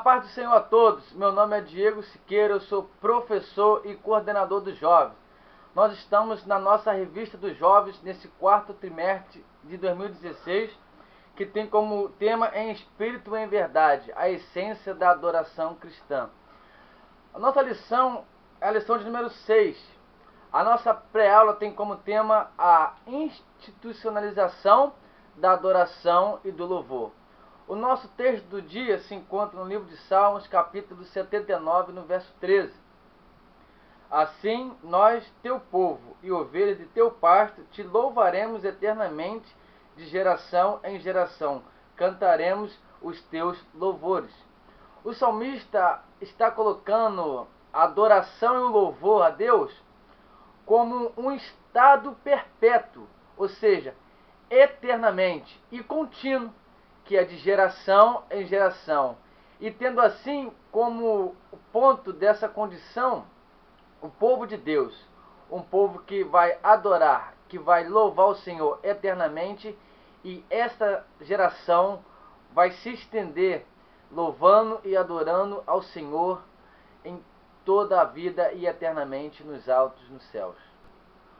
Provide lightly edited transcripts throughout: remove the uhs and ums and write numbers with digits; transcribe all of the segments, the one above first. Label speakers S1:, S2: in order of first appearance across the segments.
S1: paz do Senhor a todos. Meu nome é Diego Siqueira, eu sou professor e coordenador dos jovens. Nós estamos na nossa revista dos jovens nesse quarto trimestre de 2016, que tem como tema Em Espírito e em Verdade, a essência da adoração cristã. A nossa lição é a lição de número 6. A nossa pré-aula tem como tema a institucionalização da adoração e do louvor. O nosso texto do dia se encontra no livro de Salmos, capítulo 79, no verso 13. Assim, nós, teu povo e ovelhas de teu pasto, te louvaremos eternamente, de geração em geração. Cantaremos os teus louvores. O salmista está colocando a adoração e o louvor a Deus como um estado perpétuo, ou seja, eternamente e contínuo, que é de geração em geração. E tendo assim como ponto dessa condição o povo de Deus, um povo que vai adorar, que vai louvar o Senhor eternamente, e esta geração vai se estender louvando e adorando ao Senhor em toda a vida e eternamente nos altos, nos céus.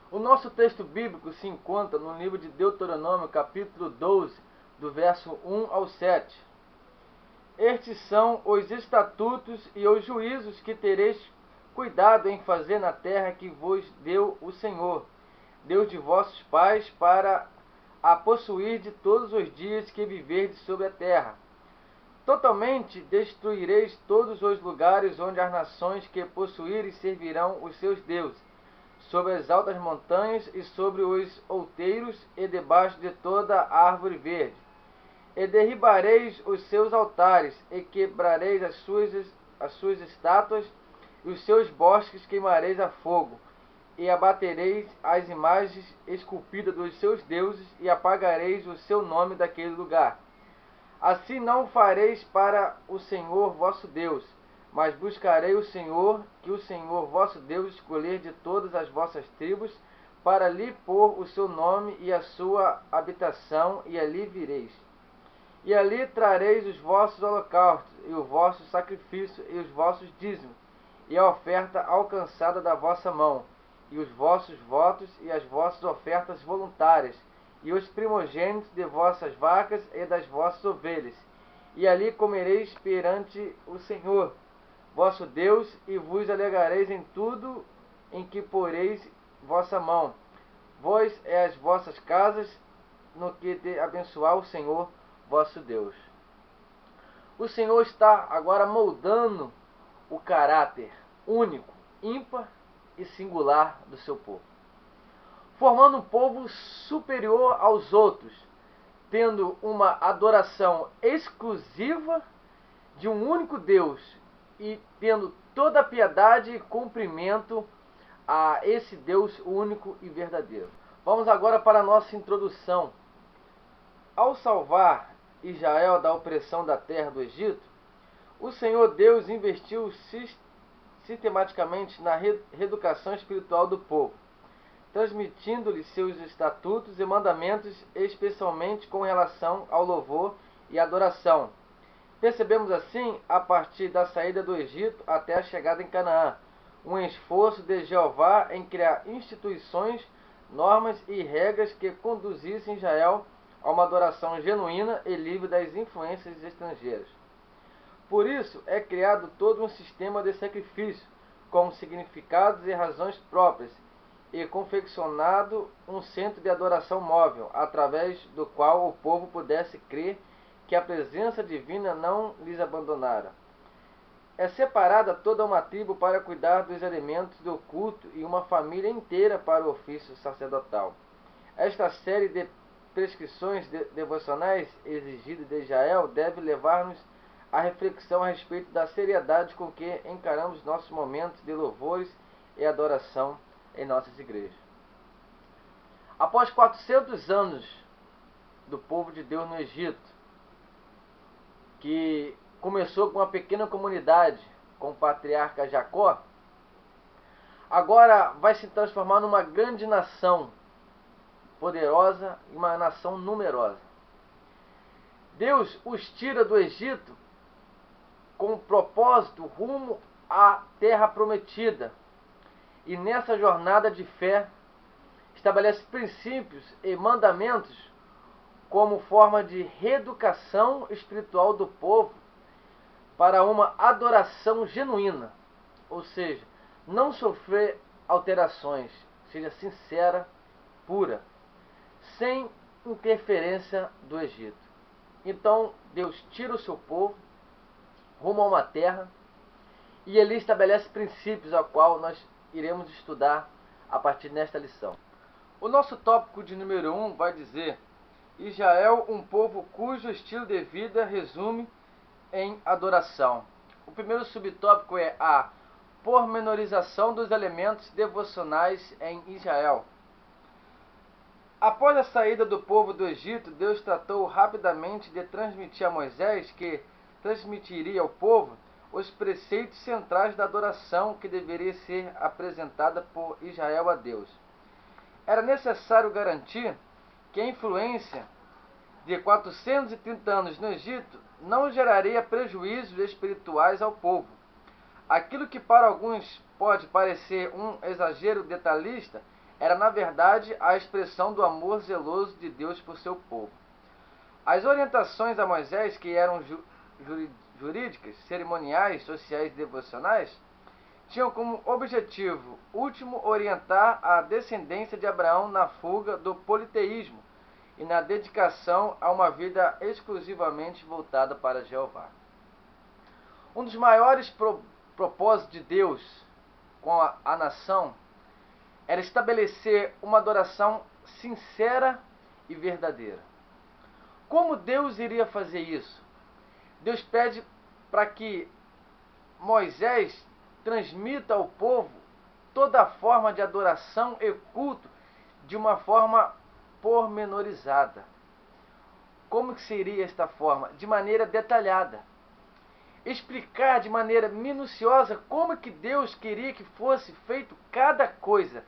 S1: O nosso texto bíblico se encontra no livro de Deuteronômio, capítulo 12, do verso 1 ao 7. Estes são os estatutos e os juízos que tereis cuidado em fazer na terra que vos deu o Senhor, Deus de vossos pais, para a possuir de todos os dias que viverdes sobre a terra. Totalmente destruireis todos os lugares onde as nações que possuírem servirão os seus deuses, sobre as altas montanhas e sobre os outeiros e debaixo de toda árvore verde. E derribareis os seus altares, e quebrareis as suas estátuas, e os seus bosques queimareis a fogo, e abatereis as imagens esculpidas dos seus deuses, e apagareis o seu nome daquele lugar. Assim não fareis para o Senhor vosso Deus, mas buscarei o Senhor, que o Senhor vosso Deus escolher de todas as vossas tribos, para lhe pôr o seu nome e a sua habitação, e ali vireis. E ali trareis os vossos holocaustos, e o vosso sacrifício, e os vossos dízimos, e a oferta alcançada da vossa mão, e os vossos votos, e as vossas ofertas voluntárias, e os primogênitos de vossas vacas e das vossas ovelhas. E ali comereis perante o Senhor, vosso Deus, e vos alegrareis em tudo em que poreis vossa mão. Vós e as vossas casas, no que te abençoar o Senhor, vosso Deus. O Senhor está agora moldando o caráter único, ímpar e singular do seu povo, formando um povo superior aos outros, tendo uma adoração exclusiva de um único Deus e tendo toda a piedade e cumprimento a esse Deus único e verdadeiro. Vamos agora para a nossa introdução. Ao salvar Israel da opressão da terra do Egito, o Senhor Deus investiu sistematicamente na reeducação espiritual do povo, transmitindo-lhe seus estatutos e mandamentos, especialmente com relação ao louvor e adoração. Percebemos assim, a partir da saída do Egito até a chegada em Canaã, um esforço de Jeová em criar instituições, normas e regras que conduzissem Israel a uma adoração genuína e livre das influências estrangeiras. Por isso é criado todo um sistema de sacrifício, com significados e razões próprias, e confeccionado um centro de adoração móvel, através do qual o povo pudesse crer que a presença divina não lhes abandonara. É separada toda uma tribo para cuidar dos elementos do culto e uma família inteira para o ofício sacerdotal. Esta série de prescrições devocionais exigidas de Israel deve levar-nos à reflexão a respeito da seriedade com que encaramos nossos momentos de louvores e adoração em nossas igrejas. Após 400 anos do povo de Deus no Egito, que começou com uma pequena comunidade com o patriarca Jacó, agora vai se transformar numa grande nação poderosa e uma nação numerosa. Deus os tira do Egito com um propósito rumo à terra prometida. E nessa jornada de fé, estabelece princípios e mandamentos como forma de reeducação espiritual do povo para uma adoração genuína, ou seja, não sofrer alterações, seja sincera, pura, sem interferência do Egito. Então Deus tira o seu povo rumo a uma terra e ele estabelece princípios ao qual nós iremos estudar a partir desta lição. O nosso tópico de número 1 vai dizer: Israel, um povo cujo estilo de vida resume em adoração. O primeiro subtópico é a pormenorização dos elementos devocionais em Israel. Após a saída do povo do Egito, Deus tratou rapidamente de transmitir a Moisés, que transmitiria ao povo, os preceitos centrais da adoração que deveria ser apresentada por Israel a Deus. Era necessário garantir que a influência de 430 anos no Egito não geraria prejuízos espirituais ao povo. Aquilo que para alguns pode parecer um exagero detalhista era, na verdade, a expressão do amor zeloso de Deus por seu povo. As orientações a Moisés, que eram jurídicas, cerimoniais, sociais e devocionais, tinham como objetivo último orientar a descendência de Abraão na fuga do politeísmo e na dedicação a uma vida exclusivamente voltada para Jeová. Um dos maiores propósitos de Deus com a nação era estabelecer uma adoração sincera e verdadeira. Como Deus iria fazer isso? Deus pede para que Moisés transmita ao povo toda a forma de adoração e culto de uma forma pormenorizada. Como que seria esta forma? De maneira detalhada. Explicar de maneira minuciosa como que Deus queria que fosse feito cada coisa,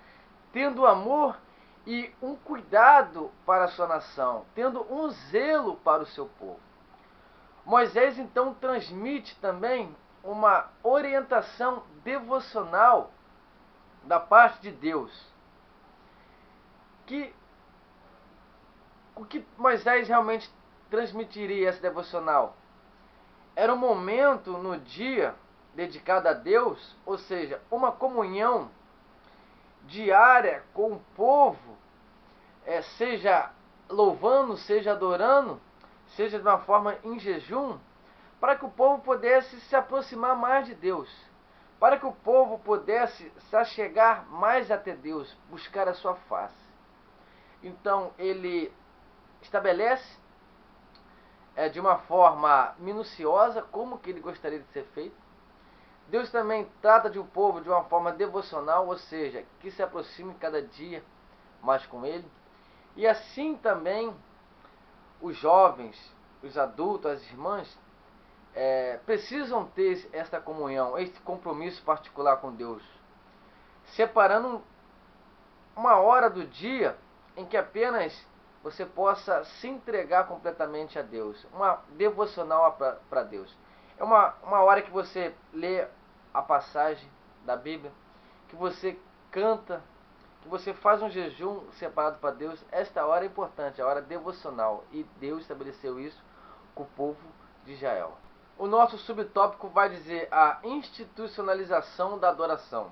S1: tendo amor e um cuidado para a sua nação, tendo um zelo para o seu povo. Moisés então transmite também uma orientação devocional da parte de Deus. O que Moisés realmente transmitiria essa devocional? Era um momento no dia dedicado a Deus, ou seja, uma comunhão diária com o povo, seja louvando, seja adorando, seja de uma forma em jejum, para que o povo pudesse se aproximar mais de Deus, para que o povo pudesse se achegar mais até Deus, buscar a sua face. Então ele estabelece de uma forma minuciosa como que ele gostaria de ser feito. Deus também trata de um povo de uma forma devocional, ou seja, que se aproxime cada dia mais com ele. E assim também os jovens, os adultos, as irmãs, precisam ter esta comunhão, este compromisso particular com Deus, separando uma hora do dia em que apenas você possa se entregar completamente a Deus, uma devocional para Deus. É uma hora que você lê a passagem da Bíblia, que você canta, que você faz um jejum separado para Deus. Esta hora é importante, a hora devocional, e Deus estabeleceu isso com o povo de Israel. O nosso subtópico vai dizer a institucionalização da adoração.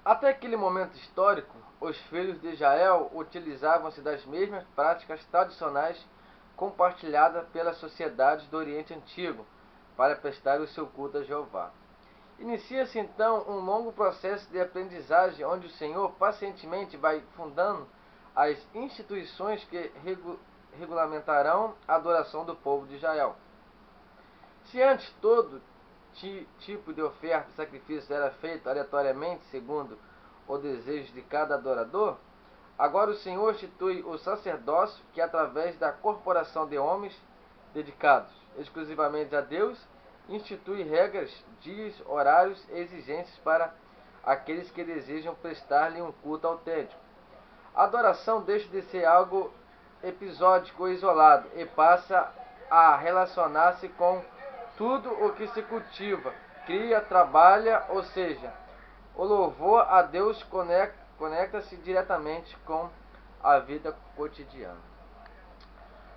S1: Até aquele momento histórico, os filhos de Israel utilizavam-se das mesmas práticas tradicionais compartilhadas pelas sociedades do Oriente Antigo para prestar o seu culto a Jeová. Inicia-se então um longo processo de aprendizagem onde o Senhor pacientemente vai fundando as instituições que regulamentarão a adoração do povo de Israel. Se antes todo tipo de oferta e sacrifício era feito aleatoriamente segundo o desejo de cada adorador, agora o Senhor institui o sacerdócio que, através da corporação de homens dedicados exclusivamente a Deus, institui regras, dias, horários e exigências para aqueles que desejam prestar-lhe um culto autêntico. A adoração deixa de ser algo episódico ou isolado e passa a relacionar-se com tudo o que se cultiva, cria, trabalha, ou seja, o louvor a Deus conecta-se diretamente com a vida cotidiana.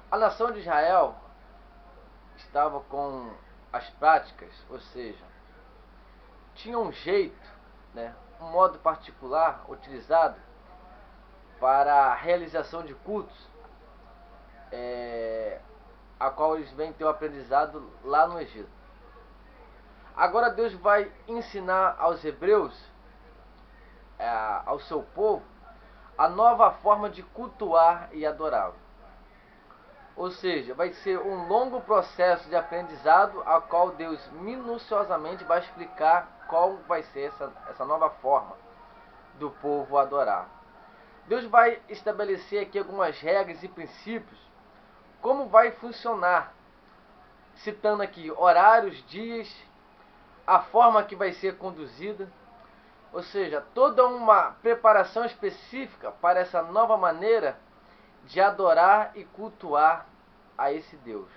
S1: A nação de Israel estava com as práticas, ou seja, tinha um jeito, um modo particular utilizado para a realização de cultos, a qual eles vêm ter o aprendizado lá no Egito. Agora Deus vai ensinar aos hebreus, ao seu povo, a nova forma de cultuar e adorá-lo. Ou seja, vai ser um longo processo de aprendizado, a qual Deus minuciosamente vai explicar qual vai ser essa nova forma do povo adorar. Deus vai estabelecer aqui algumas regras e princípios, como vai funcionar, citando aqui horários, dias, a forma que vai ser conduzida, ou seja, toda uma preparação específica para essa nova maneira de adorar e cultuar a esse Deus.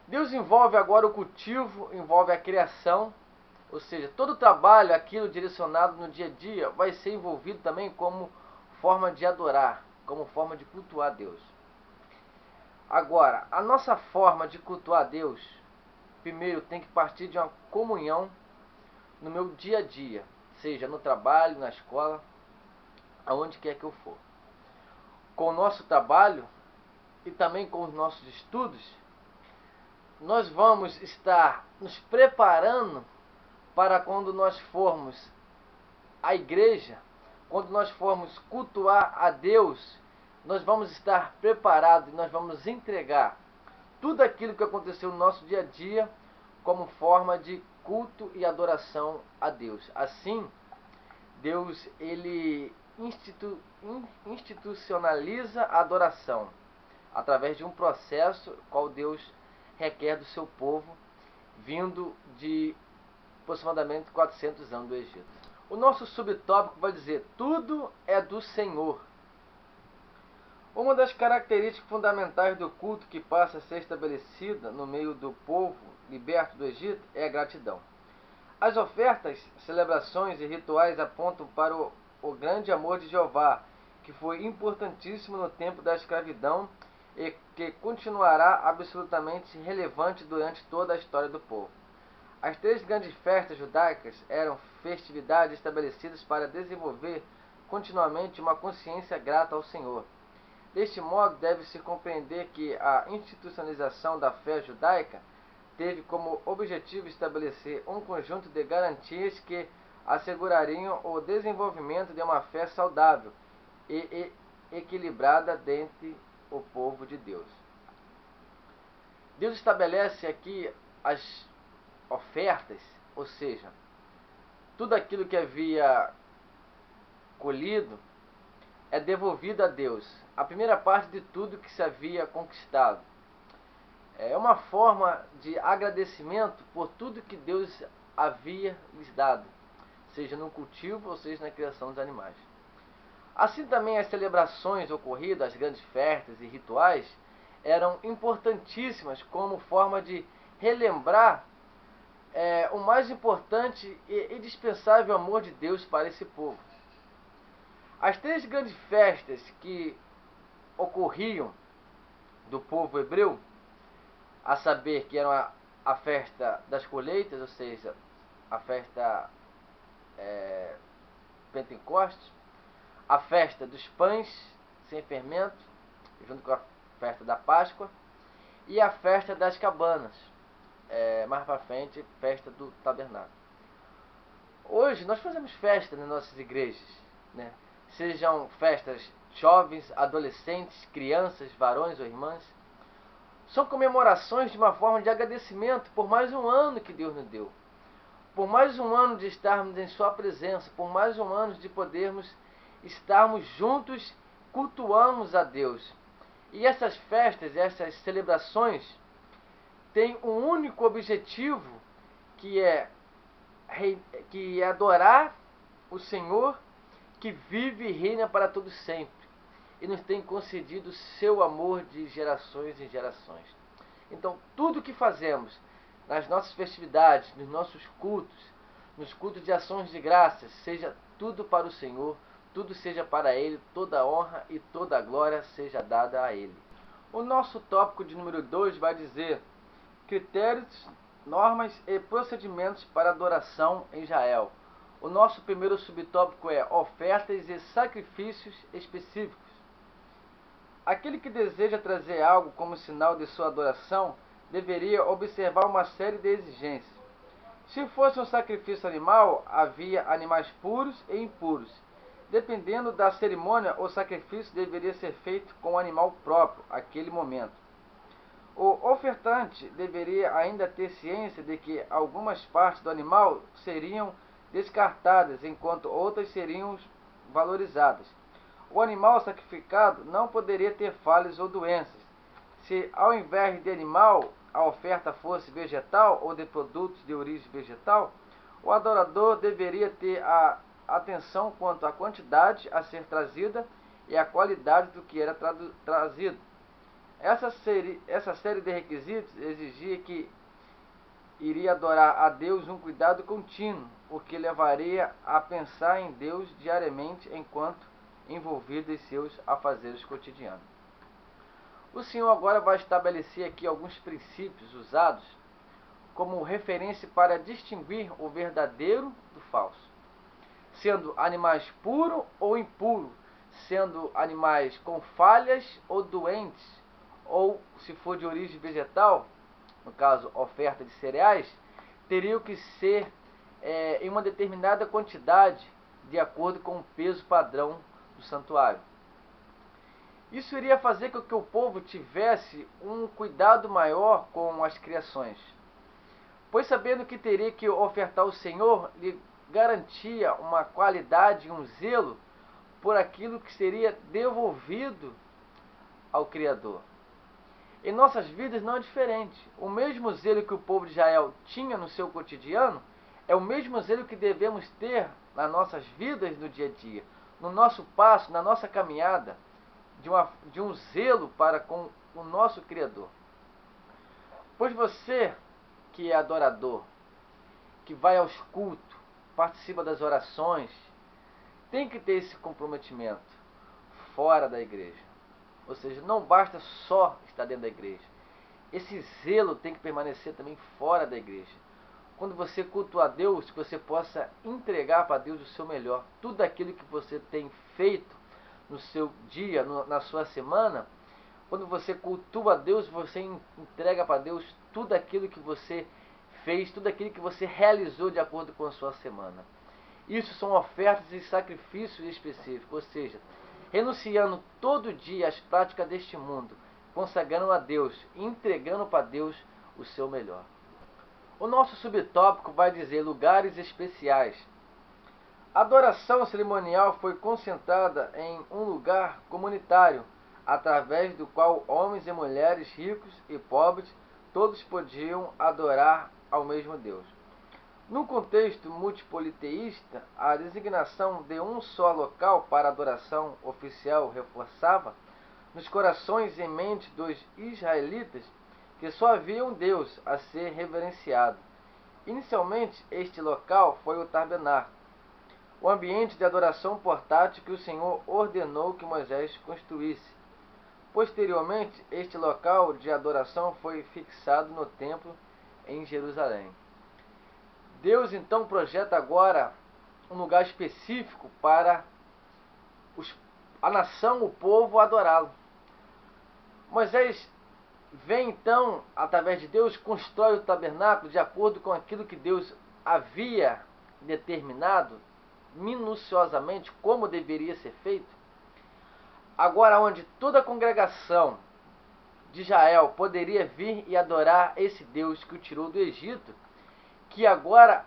S1: Deus envolve agora o cultivo, envolve a criação, ou seja, todo o trabalho, aquilo direcionado no dia a dia, vai ser envolvido também como forma de adorar, como forma de cultuar a Deus. Agora, a nossa forma de cultuar a Deus, primeiro tem que partir de uma comunhão no meu dia a dia, seja no trabalho, na escola, aonde quer que eu for. Com o nosso trabalho e também com os nossos estudos, nós vamos estar nos preparando para quando nós formos à igreja, quando nós formos cultuar a Deus, nós vamos estar preparados e nós vamos entregar tudo aquilo que aconteceu no nosso dia a dia como forma de culto e adoração a Deus. Assim, Deus ele institucionaliza a adoração através de um processo qual Deus requer do seu povo, vindo de aproximadamente 400 anos do Egito. O nosso subtópico vai dizer: tudo é do Senhor. Uma das características fundamentais do culto que passa a ser estabelecida no meio do povo liberto do Egito é a gratidão. As ofertas, celebrações e rituais apontam para o grande amor de Jeová, que foi importantíssimo no tempo da escravidão e que continuará absolutamente relevante durante toda a história do povo. As 3 grandes festas judaicas eram festividades estabelecidas para desenvolver continuamente uma consciência grata ao Senhor. Deste modo, deve-se compreender que a institucionalização da fé judaica teve como objetivo estabelecer um conjunto de garantias que assegurariam o desenvolvimento de uma fé saudável e equilibrada dentre o povo de Deus. Deus estabelece aqui as ofertas, ou seja, tudo aquilo que havia colhido é devolvido a Deus. A primeira parte de tudo que se havia conquistado. É uma forma de agradecimento por tudo que Deus havia lhes dado, seja no cultivo ou seja na criação dos animais. Assim também as celebrações ocorridas, as grandes festas e rituais, eram importantíssimas como forma de relembrar o mais importante e indispensável amor de Deus para esse povo. As 3 grandes festas que ocorriam do povo hebreu, a saber que eram a festa das colheitas, ou seja, a festa Pentecostes, a festa dos pães sem fermento, junto com a festa da Páscoa, e a festa das cabanas, mais para frente, festa do tabernáculo. Hoje nós fazemos festa nas nossas igrejas, sejam festas jovens, adolescentes, crianças, varões ou irmãs. São comemorações de uma forma de agradecimento por mais um ano que Deus nos deu, por mais um ano de estarmos em sua presença, por mais um ano de podermos estarmos juntos, cultuamos a Deus. E essas festas, essas celebrações têm um único objetivo, que é adorar o Senhor, que vive e reina para todo sempre, e nos tem concedido seu amor de gerações em gerações. Então, tudo que fazemos nas nossas festividades, nos nossos cultos, nos cultos de ações de graças, seja tudo para o Senhor, tudo seja para Ele, toda honra e toda glória seja dada a Ele. O nosso tópico de número 2 vai dizer critérios, normas e procedimentos para adoração em Israel. O nosso primeiro subtópico é ofertas e sacrifícios específicos. Aquele que deseja trazer algo como sinal de sua adoração deveria observar uma série de exigências. Se fosse um sacrifício animal, havia animais puros e impuros. Dependendo da cerimônia, o sacrifício deveria ser feito com o animal próprio, naquele momento. O ofertante deveria ainda ter ciência de que algumas partes do animal seriam descartadas, enquanto outras seriam valorizadas. O animal sacrificado não poderia ter falhas ou doenças. Se, ao invés de animal, a oferta fosse vegetal ou de produtos de origem vegetal, o adorador deveria ter a atenção quanto à quantidade a ser trazida e à qualidade do que era trazido. Essa série de requisitos exigia que iria adorar a Deus um cuidado contínuo, o que levaria a pensar em Deus diariamente enquanto envolvido em seus afazeres cotidianos. O Senhor agora vai estabelecer aqui alguns princípios usados como referência para distinguir o verdadeiro do falso, sendo animais puros ou impuros, sendo animais com falhas ou doentes, ou se for de origem vegetal, no caso oferta de cereais, teriam que ser em uma determinada quantidade, de acordo com o peso padrão do santuário. Isso iria fazer com que o povo tivesse um cuidado maior com as criações, pois sabendo que teria que ofertar ao Senhor, lhe garantia uma qualidade e um zelo por aquilo que seria devolvido ao Criador. Em nossas vidas não é diferente. O mesmo zelo que o povo de Israel tinha no seu cotidiano é o mesmo zelo que devemos ter nas nossas vidas no dia a dia, no nosso passo, na nossa caminhada, de um zelo para com o nosso Criador. Pois você que é adorador, que vai aos cultos, participa das orações, tem que ter esse comprometimento fora da igreja. Ou seja, não basta só estar dentro da igreja. Esse zelo tem que permanecer também fora da igreja. Quando você cultua a Deus, que você possa entregar para Deus o seu melhor. Tudo aquilo que você tem feito no seu dia, na sua semana, quando você cultua a Deus, você entrega para Deus tudo aquilo que você fez, tudo aquilo que você realizou de acordo com a sua semana. Isso são ofertas e sacrifícios específicos, ou seja, renunciando todo dia às práticas deste mundo, consagrando a Deus e entregando para Deus o seu melhor. O nosso subtópico vai dizer lugares especiais. A adoração cerimonial foi concentrada em um lugar comunitário, através do qual homens e mulheres, ricos e pobres, todos podiam adorar ao mesmo Deus. No contexto multipoliteísta, a designação de um só local para adoração oficial reforçava nos corações e mentes dos israelitas que só havia um Deus a ser reverenciado. Inicialmente, este local foi o tabernáculo, o ambiente de adoração portátil que o Senhor ordenou que Moisés construísse. Posteriormente, este local de adoração foi fixado no templo em Jerusalém. Deus então projeta agora um lugar específico para a nação, o povo, adorá-lo. Moisés vem então, através de Deus, constrói o tabernáculo de acordo com aquilo que Deus havia determinado minuciosamente como deveria ser feito. Agora, onde toda a congregação de Israel poderia vir e adorar esse Deus que o tirou do Egito, que agora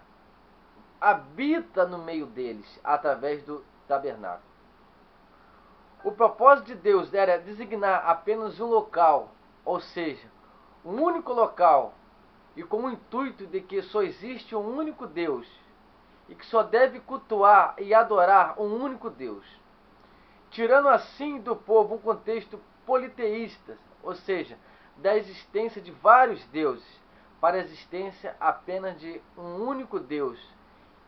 S1: habita no meio deles através do tabernáculo. O propósito de Deus era designar apenas um local, ou seja, um único local, e com o intuito de que só existe um único Deus, e que só deve cultuar e adorar um único Deus, tirando assim do povo um contexto politeísta, ou seja, da existência de vários deuses para a existência apenas de um único Deus,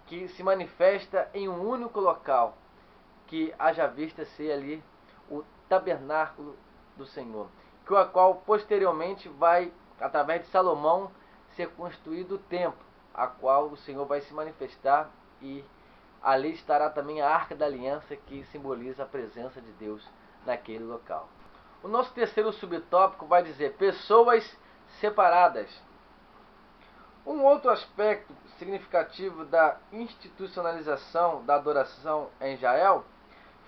S1: que se manifesta em um único local, que haja vista ser ali o tabernáculo do Senhor, que o qual posteriormente vai, através de Salomão, ser construído o templo, a qual o Senhor vai se manifestar, e ali estará também a Arca da Aliança, que simboliza a presença de Deus naquele local. O nosso terceiro subtópico vai dizer pessoas separadas. Um outro aspecto significativo da institucionalização da adoração em Israel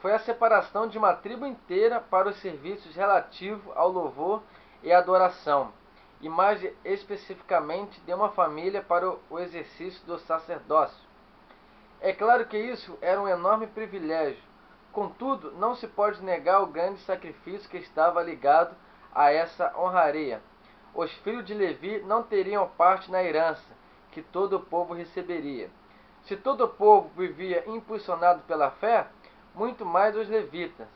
S1: foi a separação de uma tribo inteira para os serviços relativos ao louvor e adoração, e mais especificamente de uma família para o exercício do sacerdócio. É claro que isso era um enorme privilégio, contudo, não se pode negar o grande sacrifício que estava ligado a essa honraria. Os filhos de Levi não teriam parte na herança que todo o povo receberia. Se todo o povo vivia impulsionado pela fé, muito mais os levitas.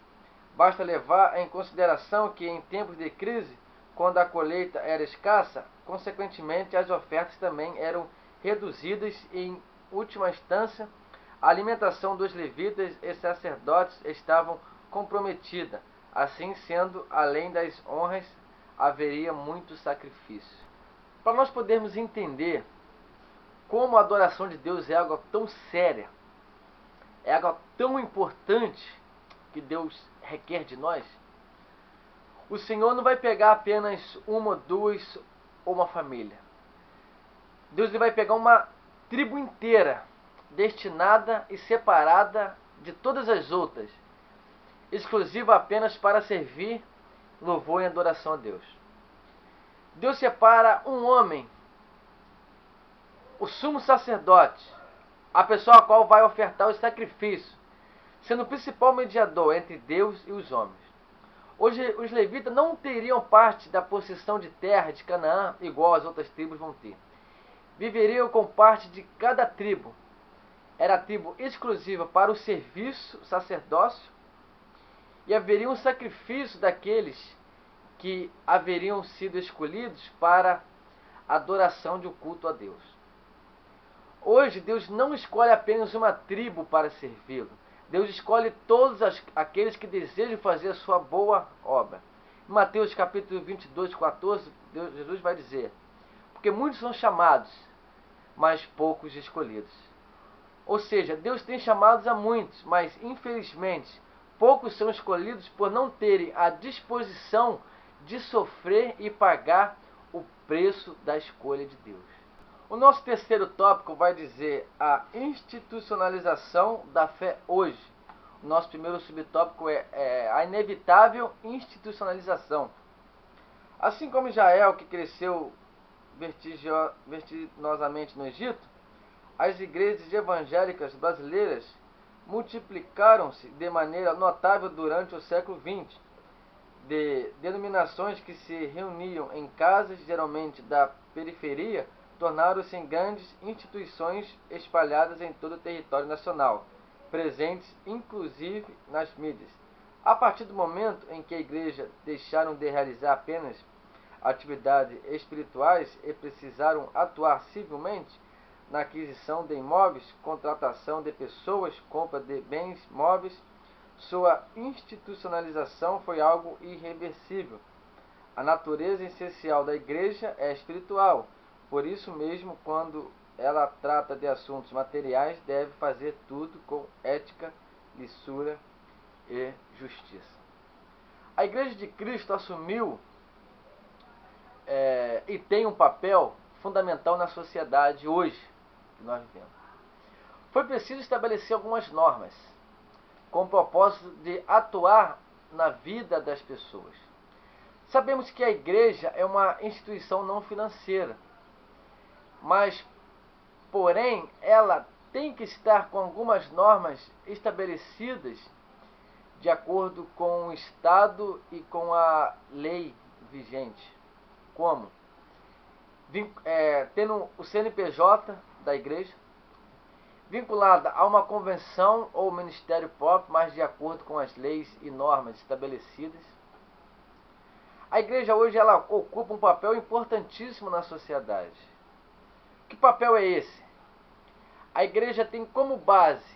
S1: Basta levar em consideração que em tempos de crise, quando a colheita era escassa, consequentemente as ofertas também eram reduzidas e, em última instância, a alimentação dos levitas e sacerdotes estavam comprometida. Assim sendo, além das honras, haveria muito sacrifício. Para nós podermos entender como a adoração de Deus é algo tão séria, é algo tão importante que Deus requer de nós, o Senhor não vai pegar apenas uma, duas ou uma família. Deus vai pegar uma tribo inteira, destinada e separada de todas as outras, exclusiva apenas para servir louvor e adoração a Deus. Deus separa um homem, o sumo sacerdote, a pessoa a qual vai ofertar o sacrifício, sendo o principal mediador entre Deus e os homens. Hoje os levitas não teriam parte da possessão de terra de Canaã igual as outras tribos vão ter. Viveriam com parte de cada tribo. Era a tribo exclusiva para o serviço sacerdócio, e haveria um sacrifício daqueles que haveriam sido escolhidos para a adoração de um culto a Deus. Hoje, Deus não escolhe apenas uma tribo para servi-lo. Deus escolhe todos aqueles que desejam fazer a sua boa obra. Em Mateus capítulo 22, 14, Jesus vai dizer: porque muitos são chamados, mas poucos escolhidos. Ou seja, Deus tem chamados a muitos, mas infelizmente poucos são escolhidos por não terem a disposição de sofrer e pagar o preço da escolha de Deus. O nosso terceiro tópico vai dizer a institucionalização da fé hoje. O nosso primeiro subtópico é a inevitável institucionalização. Assim como Israel, que cresceu vertiginosamente no Egito, as igrejas evangélicas brasileiras multiplicaram-se de maneira notável durante o século XX, de denominações que se reuniam em casas, geralmente da periferia, tornaram-se em grandes instituições espalhadas em todo o território nacional, presentes inclusive nas mídias. A partir do momento em que a igreja deixaram de realizar apenas atividades espirituais e precisaram atuar civilmente na aquisição de imóveis, contratação de pessoas, compra de bens móveis, sua institucionalização foi algo irreversível. A natureza essencial da igreja é espiritual. Por isso mesmo, quando ela trata de assuntos materiais, deve fazer tudo com ética, lisura e justiça. A Igreja de Cristo assumiu e tem um papel fundamental na sociedade hoje que nós vivemos. Foi preciso estabelecer algumas normas com o propósito de atuar na vida das pessoas. Sabemos que a igreja é uma instituição não financeira, mas, porém, ela tem que estar com algumas normas estabelecidas de acordo com o Estado e com a lei vigente. Como? Tendo o CNPJ da igreja, vinculada a uma convenção ou ministério próprio, mas de acordo com as leis e normas estabelecidas. A igreja hoje ela ocupa um papel importantíssimo na sociedade. Que papel é esse? A igreja tem como base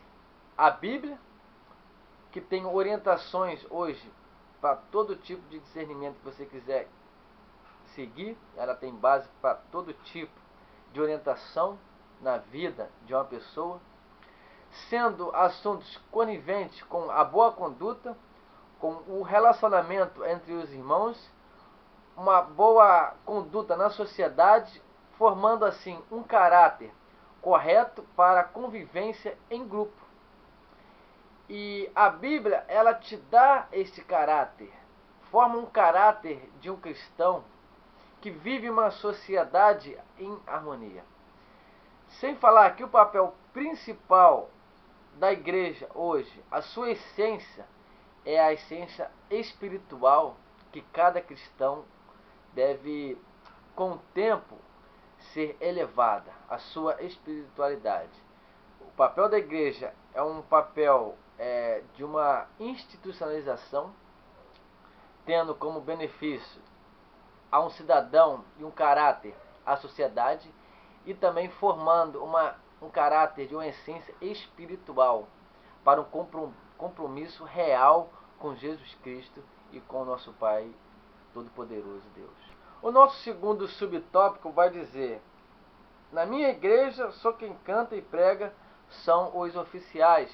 S1: a Bíblia, que tem orientações hoje para todo tipo de discernimento que você quiser seguir. Ela tem base para todo tipo de orientação na vida de uma pessoa, sendo assuntos coniventes com a boa conduta, com o relacionamento entre os irmãos, uma boa conduta na sociedade, formando assim um caráter correto para a convivência em grupo. E a Bíblia, ela te dá esse caráter, forma um caráter de um cristão que vive uma sociedade em harmonia. Sem falar que o papel principal da igreja hoje, a sua essência, é a essência espiritual que cada cristão deve, com o tempo, ser elevada, a sua espiritualidade. O papel da igreja é um papel de uma institucionalização, tendo como benefício a um cidadão e um caráter à sociedade, e também formando um caráter de uma essência espiritual para um compromisso real com Jesus Cristo e com o nosso Pai Todo-Poderoso Deus. O nosso segundo subtópico vai dizer: na minha igreja, só quem canta e prega são os oficiais.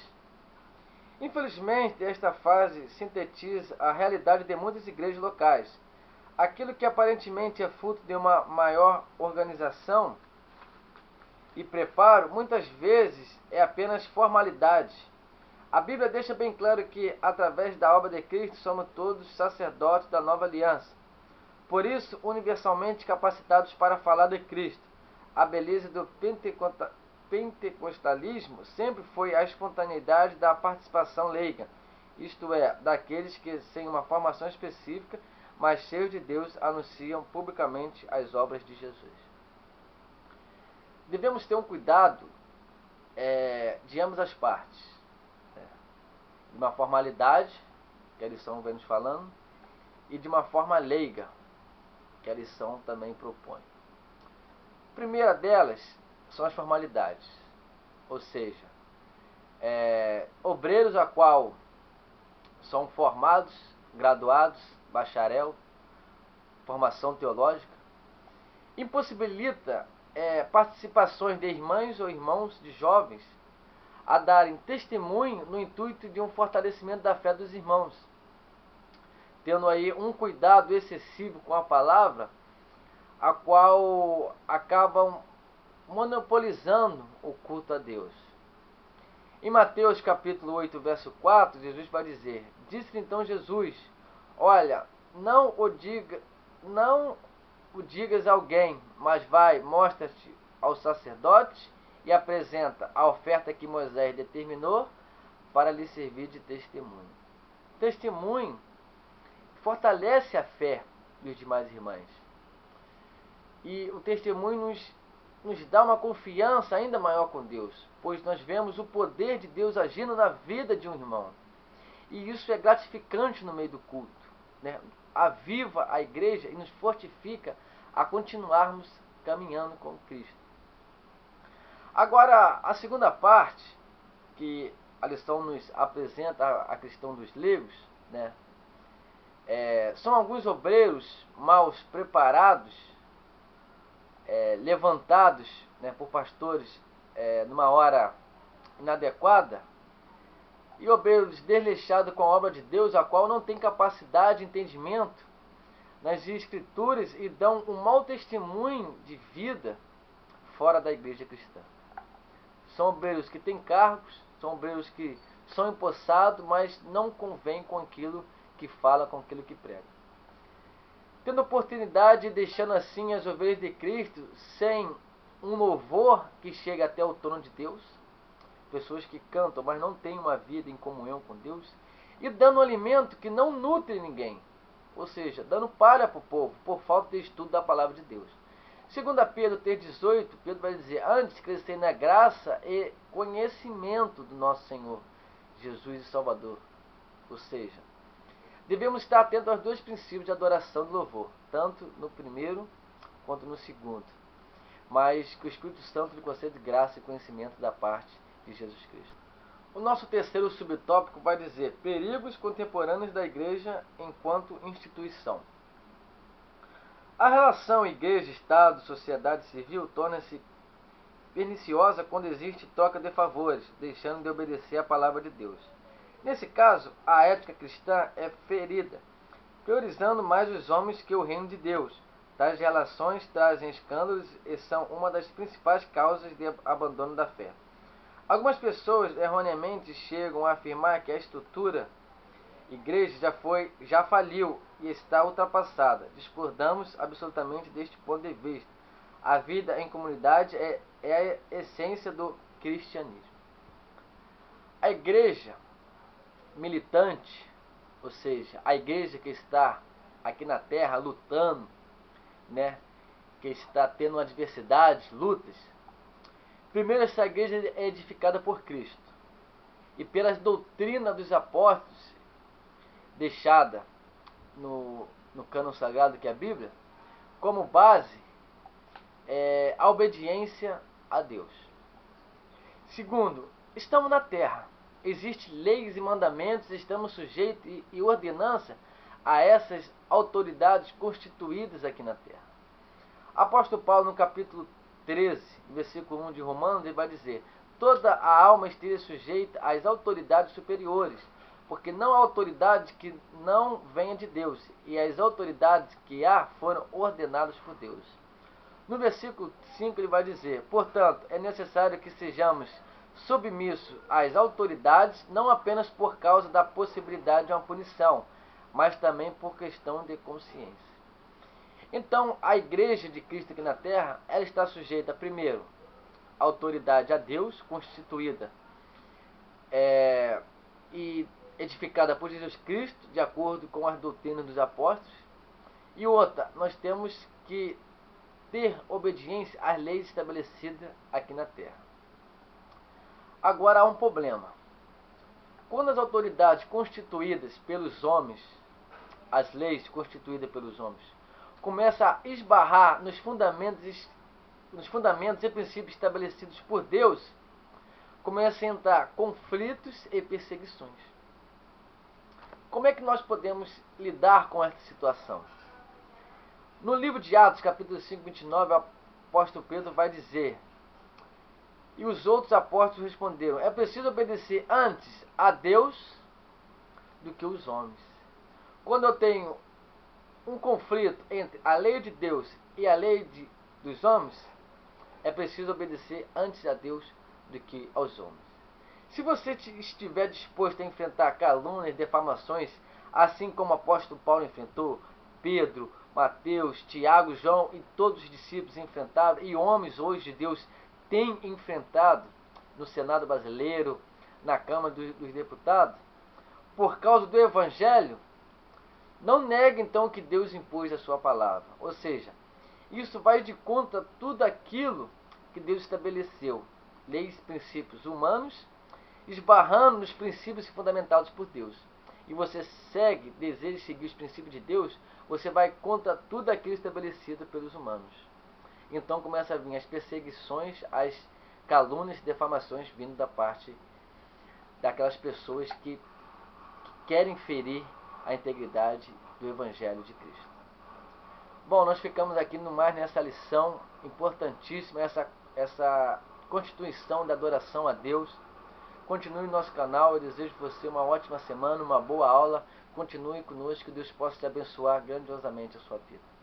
S1: Infelizmente, esta frase sintetiza a realidade de muitas igrejas locais. Aquilo que aparentemente é fruto de uma maior organização e preparo, muitas vezes é apenas formalidade. A Bíblia deixa bem claro que, através da obra de Cristo, somos todos sacerdotes da nova aliança. Por isso, universalmente capacitados para falar de Cristo. A beleza do pentecostalismo sempre foi a espontaneidade da participação leiga, isto é, daqueles que, sem uma formação específica, mas cheios de Deus, anunciam publicamente as obras de Jesus. Devemos ter um cuidado de ambas as partes. De uma formalidade, que a lição vem nos falando, e de uma forma leiga, que a lição também propõe. A primeira delas são as formalidades, ou seja, obreiros a qual são formados, graduados, bacharel, formação teológica, impossibilita participações de irmãs ou irmãos de jovens a darem testemunho no intuito de um fortalecimento da fé dos irmãos, tendo aí um cuidado excessivo com a palavra, a qual acabam monopolizando o culto a Deus. Em Mateus capítulo 8, verso 4, Jesus vai dizer: disse então Jesus: olha, não o digas a alguém, mas vai, mostra-te ao sacerdote e apresenta a oferta que Moisés determinou para lhe servir de testemunho. Testemunho fortalece a fé dos demais irmãos. E o testemunho nos dá uma confiança ainda maior com Deus, pois nós vemos o poder de Deus agindo na vida de um irmão. E isso é gratificante no meio do culto, né? Aviva a igreja e nos fortifica a continuarmos caminhando com Cristo. Agora, a segunda parte, que a lição nos apresenta a questão dos leigos, né? São alguns obreiros mal preparados, levantados, né, por pastores numa hora inadequada, e obreiros desleixados com a obra de Deus, a qual não tem capacidade de entendimento nas Escrituras e dão um mau testemunho de vida fora da igreja cristã. São obreiros que têm cargos, são obreiros que são empossados, mas não convêm com aquilo que fala, com aquilo que prega. Tendo oportunidade e deixando assim as ovelhas de Cristo sem um louvor que chega até o trono de Deus, pessoas que cantam, mas não têm uma vida em comunhão com Deus, e dando um alimento que não nutre ninguém, ou seja, dando palha para o povo, por falta de estudo da palavra de Deus. Segundo Pedro 3,18, Pedro vai dizer: antes crescer na graça e conhecimento do nosso Senhor Jesus e Salvador. Ou seja, Devemos estar atentos aos dois princípios de adoração e louvor, tanto no primeiro quanto no segundo, mas que o Espírito Santo lhe concede graça e conhecimento da parte de Jesus Cristo. O nosso terceiro subtópico vai dizer perigos contemporâneos da igreja enquanto instituição. A relação igreja-estado, sociedade civil torna-se perniciosa quando existe troca de favores, deixando de obedecer à palavra de Deus. Nesse caso, a ética cristã é ferida, priorizando mais os homens que o reino de Deus. Tais relações trazem escândalos e são uma das principais causas de abandono da fé. Algumas pessoas erroneamente chegam a afirmar que a estrutura igreja já faliu e está ultrapassada. Discordamos absolutamente deste ponto de vista. A vida em comunidade é a essência do cristianismo. A igreja militante, ou seja, a igreja que está aqui na terra lutando, que está tendo adversidades, lutas. Primeiro, essa igreja é edificada por Cristo e pelas doutrinas dos apóstolos, deixada no cânon sagrado que é a Bíblia, como base a obediência a Deus. Segundo, estamos na terra, existem leis e mandamentos, estamos sujeitos e ordenança a essas autoridades constituídas aqui na terra. Apóstolo Paulo, no capítulo 13, versículo 1 de Romanos, ele vai dizer: toda a alma esteja sujeita às autoridades superiores, porque não há autoridade que não venha de Deus, e as autoridades que há foram ordenadas por Deus. No versículo 5 ele vai dizer: portanto, é necessário que sejamos submissos às autoridades, não apenas por causa da possibilidade de uma punição, mas também por questão de consciência. Então, a igreja de Cristo aqui na terra, ela está sujeita, primeiro, à autoridade a Deus, constituída e edificada por Jesus Cristo, de acordo com as doutrinas dos apóstolos. E outra, nós temos que ter obediência às leis estabelecidas aqui na terra. Agora há um problema. Quando as autoridades constituídas pelos homens, as leis constituídas pelos homens, começam a esbarrar nos fundamentos e princípios estabelecidos por Deus, começam a entrar conflitos e perseguições. Como é que nós podemos lidar com essa situação? No livro de Atos, capítulo 5, 29, o apóstolo Pedro vai dizer: e os outros apóstolos responderam: é preciso obedecer antes a Deus do que os homens. Quando eu tenho um conflito entre a lei de Deus e a lei dos homens, é preciso obedecer antes a Deus do que aos homens. Se você estiver disposto a enfrentar calúnias, defamações, assim como o apóstolo Paulo enfrentou, Pedro, Mateus, Tiago, João e todos os discípulos enfrentaram, e homens hoje de Deus têm enfrentado no Senado brasileiro, na Câmara dos Deputados, por causa do Evangelho, não negue então que Deus impôs a sua palavra. Ou seja, isso vai de contra tudo aquilo que Deus estabeleceu, leis e princípios humanos, esbarrando nos princípios fundamentados por Deus. E você deseja seguir os princípios de Deus, você vai contra tudo aquilo estabelecido pelos humanos. Então começa a vir as perseguições, as calúnias e defamações vindo da parte daquelas pessoas que querem ferir a integridade do Evangelho de Cristo. Bom, nós ficamos aqui no mais nessa lição importantíssima, essa constituição da adoração a Deus. Continue no nosso canal, eu desejo você uma ótima semana, uma boa aula. Continue conosco, que Deus possa te abençoar grandiosamente a sua vida.